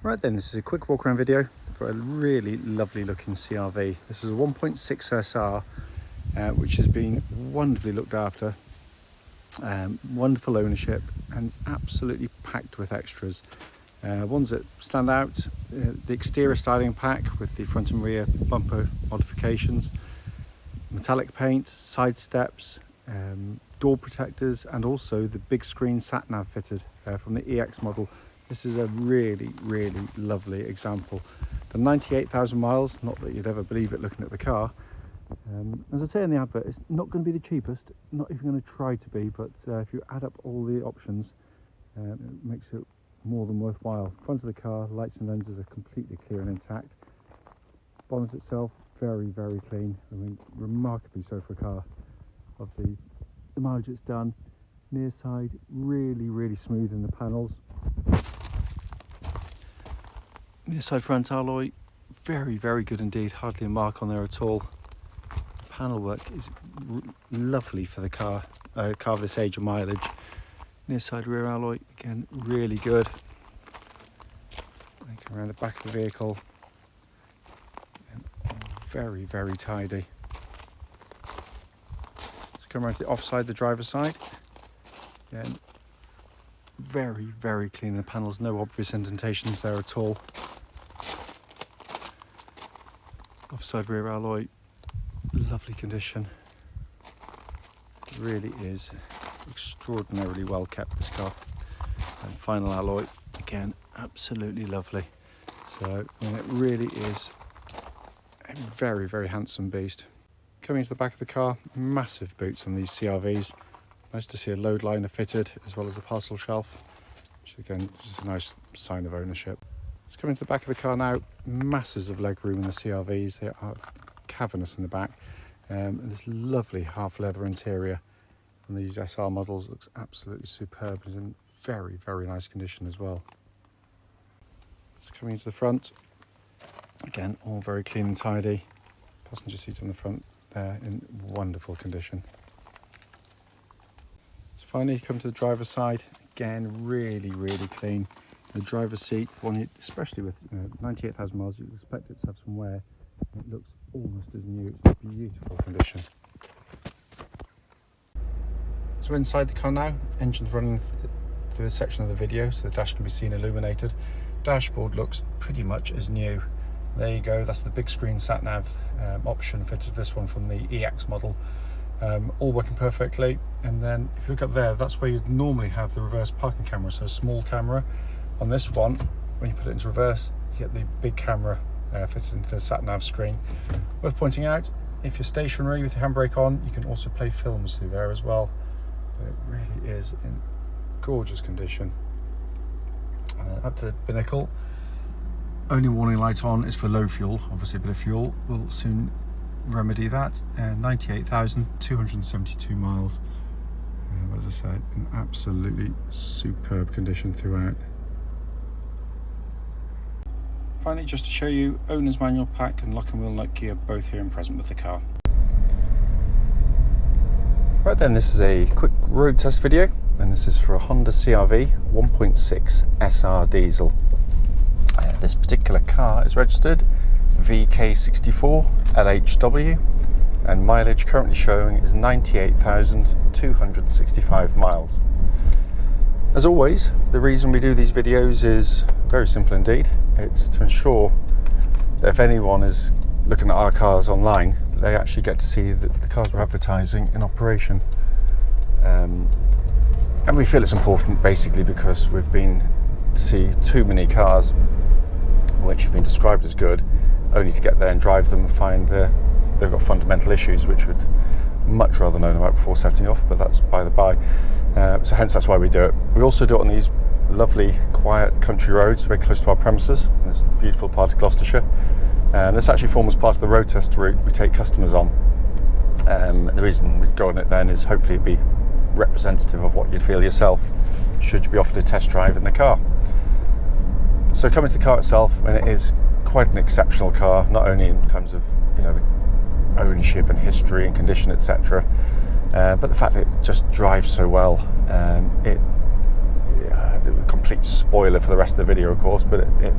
Right then, this is a quick walk around video for a really lovely looking CR-V. This is a 1.6 SR, which has been wonderfully looked after, wonderful ownership, and absolutely packed with extras. Ones that stand out, the exterior styling pack with the front and rear bumper modifications, metallic paint, side steps, door protectors, and also the big screen sat nav fitted from the EX model. This is a really lovely example. The 98,000 miles, not that you'd ever believe it looking at the car. As I say in the advert, it's not going to be the cheapest, not even going to try to be, but if you add up all the options, it makes it more than worthwhile. Front of the car, lights and lenses are completely clear and intact. Bonnet itself, very clean. I mean, remarkably so for a car of the mileage it's done. Near side, really smooth in the panels. Near side front alloy, very good indeed, hardly a mark on there at all. The panel work is lovely for the car of this age and mileage. Near side rear alloy, again, really good. And come around the back of the vehicle, very tidy. Let's come around to the offside, the driver's side. Again, very clean. The panels, no obvious indentations there at all. Offside rear alloy, lovely condition. It really is extraordinarily well kept, this car. And final alloy, again, absolutely lovely. So I mean, it really is a very handsome beast. Coming to the back of the car, massive boots on these CR-Vs. Nice to see a load liner fitted as well as a parcel shelf, which again is a nice sign of ownership. Let's come into the back of the car now. Masses of leg room in the CR-Vs. They are cavernous in the back, and this lovely half leather interior on these SR models looks absolutely superb. It's in very nice condition as well. Let's come into the front. Again, all very clean and tidy. Passenger seats on the front there in wonderful condition. So finally, come to the driver's side. Again, really clean. The driver's seat, one especially with 98,000 miles, you'd expect it to have some wear. It looks almost as new. It's in beautiful condition. So inside the car now, engine's running through this section of the video, so the dash can be seen illuminated. Dashboard looks pretty much as new. There you go, that's the big screen sat nav option fitted to this one from the EX model. All working perfectly. And then if you look up there, that's where you'd normally have the reverse parking camera, so a small camera. On this one, when you put it into reverse, you get the big camera fitted into the sat nav screen. Worth pointing out, if you're stationary with your handbrake on, you can also play films through there as well. But it really is in gorgeous condition. And then up to the binnacle. Only warning light on is for low fuel. Obviously a bit of fuel will soon remedy that. 98,272 miles. As I said, in absolutely superb condition throughout. Finally, just to show you, owner's manual pack and lock and wheel nut gear both here and present with the car. Right then, this is a quick road test video, and this is for a Honda CR-V 1.6 SR diesel. This particular car is registered VK64LHW, and mileage currently showing is 98,265 miles. As always, the reason we do these videos is very simple indeed. It's to ensure that if anyone is looking at our cars online, they actually get to see the cars we're advertising in operation. And we feel it's important basically because we've been to see too many cars which have been described as good, only to get there and drive them and find they've got fundamental issues which we'd much rather know about before setting off, but that's by the by. So hence that's why we do it. We also do it on these lovely quiet country roads very close to our premises in this beautiful part of Gloucestershire, and this actually forms part of the road test route we take customers on. The reason we go on it then is hopefully it'd be representative of what you'd feel yourself should you be offered a test drive in the car. So coming to the car itself, I mean, it is quite an exceptional car, not only in terms of the ownership and history and condition, etc., but the fact that it just drives so well. a complete spoiler for the rest of the video, of course, but it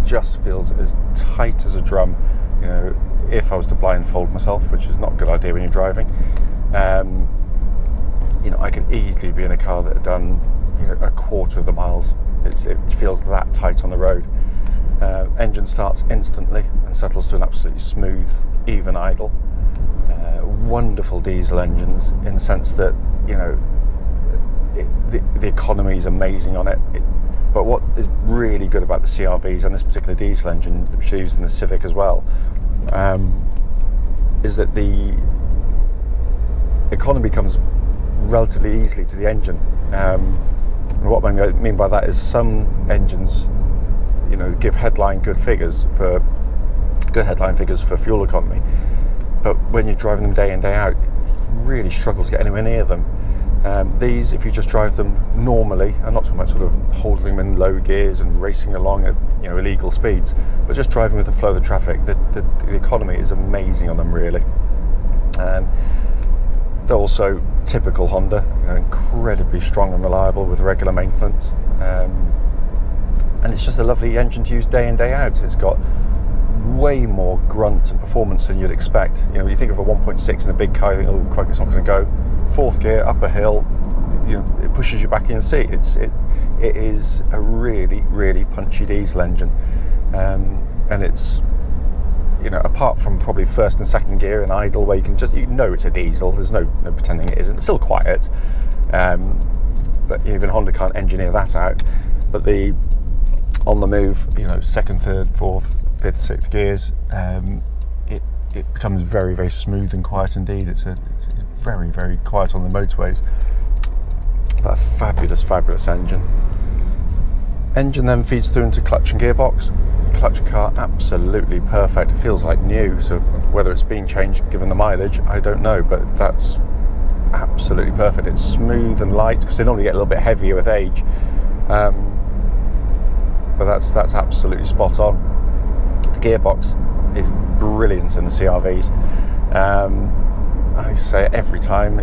just feels as tight as a drum. You know, if I was to blindfold myself, which is not a good idea when you're driving, you know, I could easily be in a car that had done, you know, a quarter of the miles. It feels that tight on the road. Engine starts instantly and settles to an absolutely smooth, even idle. Wonderful diesel engines in the sense that, you know, the economy is amazing on it. But what is really good about the CR-Vs and this particular diesel engine, which is used in the Civic as well, is that the economy comes relatively easily to the engine. And what I mean by that is some engines, you know, give good headline figures for fuel economy, but when you're driving them day in, day out, you really struggle to get anywhere near them. These, if you just drive them normally, I'm not talking about sort of holding them in low gears and racing along at, you know, illegal speeds, but just driving with the flow of the traffic, the economy is amazing on them, really. They're also typical Honda, you know, incredibly strong and reliable with regular maintenance, and it's just a lovely engine to use day in, day out. It's got way more grunt and performance than you'd expect. You know, you think of a 1.6 in a big car, you think, oh crikey, it's not going to go. Fourth gear, up a hill, you know, it pushes you back in the seat. It is a really, really punchy diesel engine, and it's, you know, apart from probably first and second gear and idle, where you know it's a diesel. There's no pretending it isn't. It's still quiet, but even Honda can't engineer that out. But the on the move, you know, second, third, fourth, fifth, sixth gears, it becomes very, very smooth and quiet indeed. It's very, very quiet on the motorways. But a fabulous, fabulous engine. Engine then feeds through into clutch and gearbox. Clutch car, absolutely perfect. It feels like new. So whether it's been changed given the mileage, I don't know, but that's absolutely perfect. It's smooth and light because they normally get a little bit heavier with age. But that's absolutely spot on. The gearbox is brilliant in the CR-Vs. I say it every time,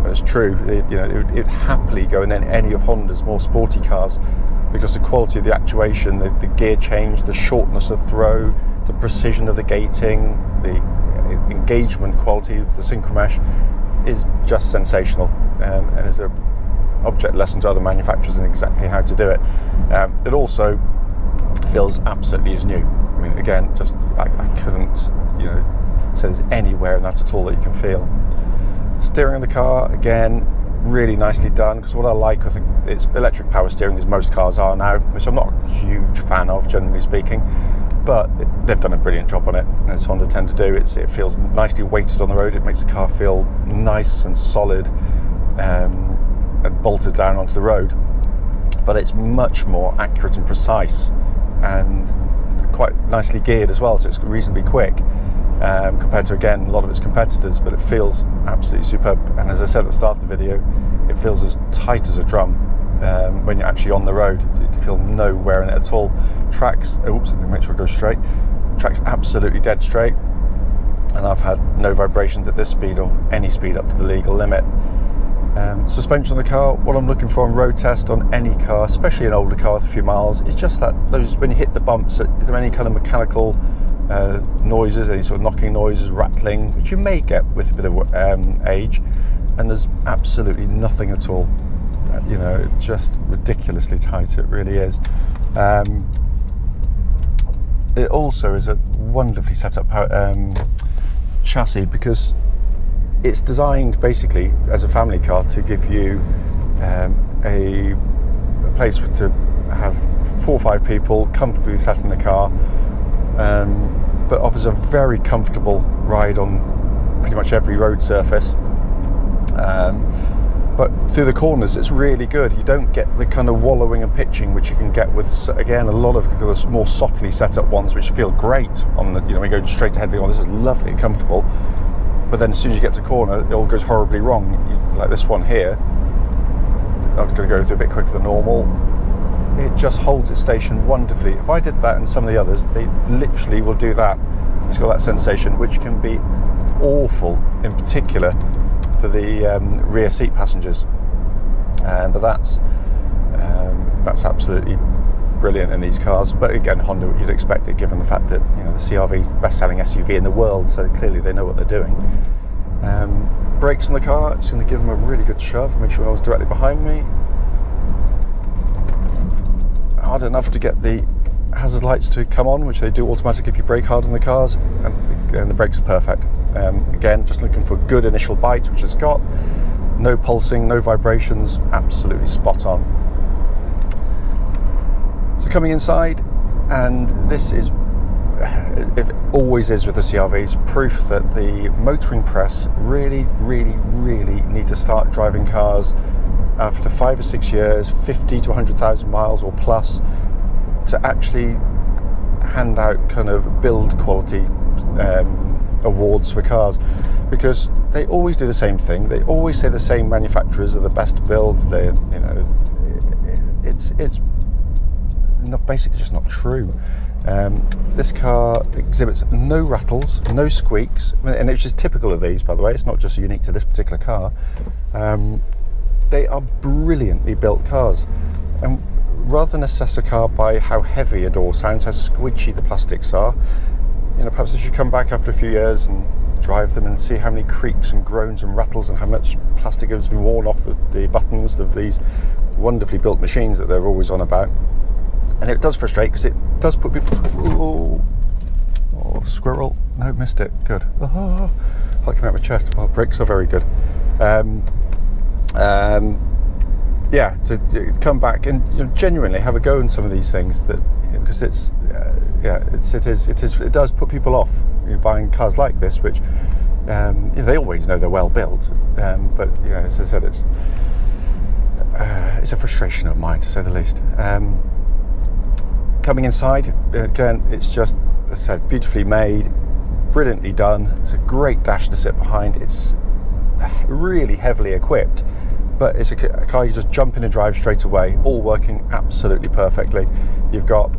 but it's true. It'd happily go in any of Honda's more sporty cars because the quality of the actuation, the gear change, the shortness of throw, the precision of the gating, the engagement quality of the synchromesh is just sensational, and is an object lesson to other manufacturers in exactly how to do it. It also feels absolutely as new. I mean, again, just I couldn't, you know, say there's anywhere in that at all that you can feel. Steering of the car, again, really nicely done, because what I like with it's electric power steering, as most cars are now, which I'm not a huge fan of, generally speaking, but they've done a brilliant job on it, as Honda tend to do. It feels nicely weighted on the road. It makes the car feel nice and solid, and bolted down onto the road, but it's much more accurate and precise, and quite nicely geared as well, so it's reasonably quick, compared to, again, a lot of its competitors, but it feels absolutely superb. And as I said at the start of the video, it feels as tight as a drum when you're actually on the road. You can feel no wear in it at all. Tracks, oops, let me make sure it goes straight. Track's absolutely dead straight, and I've had no vibrations at this speed or any speed up to the legal limit. Suspension on the car, what I'm looking for on road test on any car, especially an older car with a few miles, is just that those, when you hit the bumps, is there any kind of mechanical noises, any sort of knocking noises, rattling, which you may get with a bit of age, and there's absolutely nothing at all. You know, just ridiculously tight, it really is. It also is a wonderfully set up chassis, because it's designed basically as a family car to give you a place to have 4 or 5 people comfortably sat in the car, but offers a very comfortable ride on pretty much every road surface. But through the corners, it's really good. You don't get the kind of wallowing and pitching which you can get with, again, a lot of the more softly set up ones, which feel great on the, you know, when you go straight ahead, oh, this is lovely and comfortable. But then as soon as you get to corner, it all goes horribly wrong. Like this one here, I'm going to go through a bit quicker than normal. It just holds its station wonderfully. If I did that in some of the others, they literally will do that. It's got that sensation, which can be awful, in particular for the rear seat passengers. But that's That's absolutely brilliant in these cars. But again, Honda, you'd expect it given the fact that the CR-V is the best-selling SUV in the world, so clearly they know what they're doing. Brakes on the car, just going to give them a really good shove, make sure no one's directly behind me. Hard enough to get the hazard lights to come on, which they do automatically if you brake hard on the cars, and the brakes are perfect. Again, just looking for good initial bite, which it's got. No pulsing, no vibrations, absolutely spot on. So coming inside, and this is, it always is with the CR-Vs, proof that the motoring press really need to start driving cars after 5 or 6 years, 50 to 100,000 miles or plus, to actually hand out kind of build quality awards for cars, because they always do the same thing. They always say the same manufacturers are the best builds. They, it's not, basically just not true. This car exhibits no rattles, no squeaks, and it's just typical of these, by the way. It's not just unique to this particular car. They are brilliantly built cars, and rather than assess a car by how heavy a door sounds, how squidgy the plastics are, perhaps they should come back after a few years and drive them and see how many creaks and groans and rattles and how much plastic has been worn off the buttons of these wonderfully built machines that they're always on about. And it does frustrate, because it does put people... Oh, squirrel. No, missed it. Good. Oh, that came out of my chest. Well, brakes are very good. Yeah, to come back and genuinely have a go in some of these things, that because it does put people off buying cars like this, which they always know they're well built, but as I said, it's a frustration of mine, to say the least. Coming inside, again, it's just, as I said, beautifully made, brilliantly done. It's a great dash to sit behind. It's really heavily equipped, but it's a car you just jump in and drive straight away, all working absolutely perfectly. You've got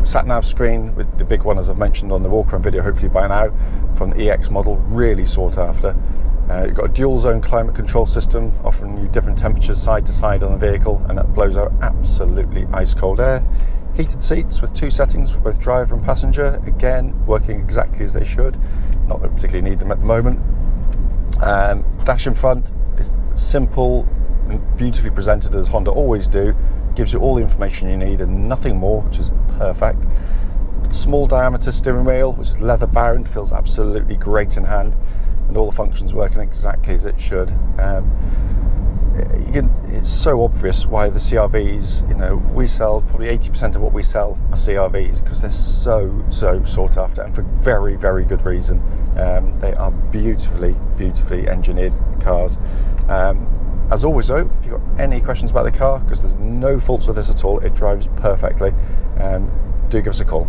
sat-nav screen with the big one, as I've mentioned on the Walkaround video, hopefully by now, from the EX model, really sought after. You've got a dual zone climate control system, offering you different temperatures side to side on the vehicle, and that blows out absolutely ice cold air. Heated seats with 2 settings for both driver and passenger, again working exactly as they should. Not that we particularly need them at the moment. Dash in front is simple and beautifully presented, as Honda always do. Gives you all the information you need and nothing more, which is perfect. Small diameter steering wheel, which is leather bound, feels absolutely great in hand, and all the functions working exactly as it should. It's so obvious why the CR-Vs, we sell probably 80% of what we sell are CR-Vs, because they're so sought after, and for very, very good reason. They are beautifully engineered cars. As always though, if you've got any questions about the car, because there's no faults with this at all, it drives perfectly, do give us a call.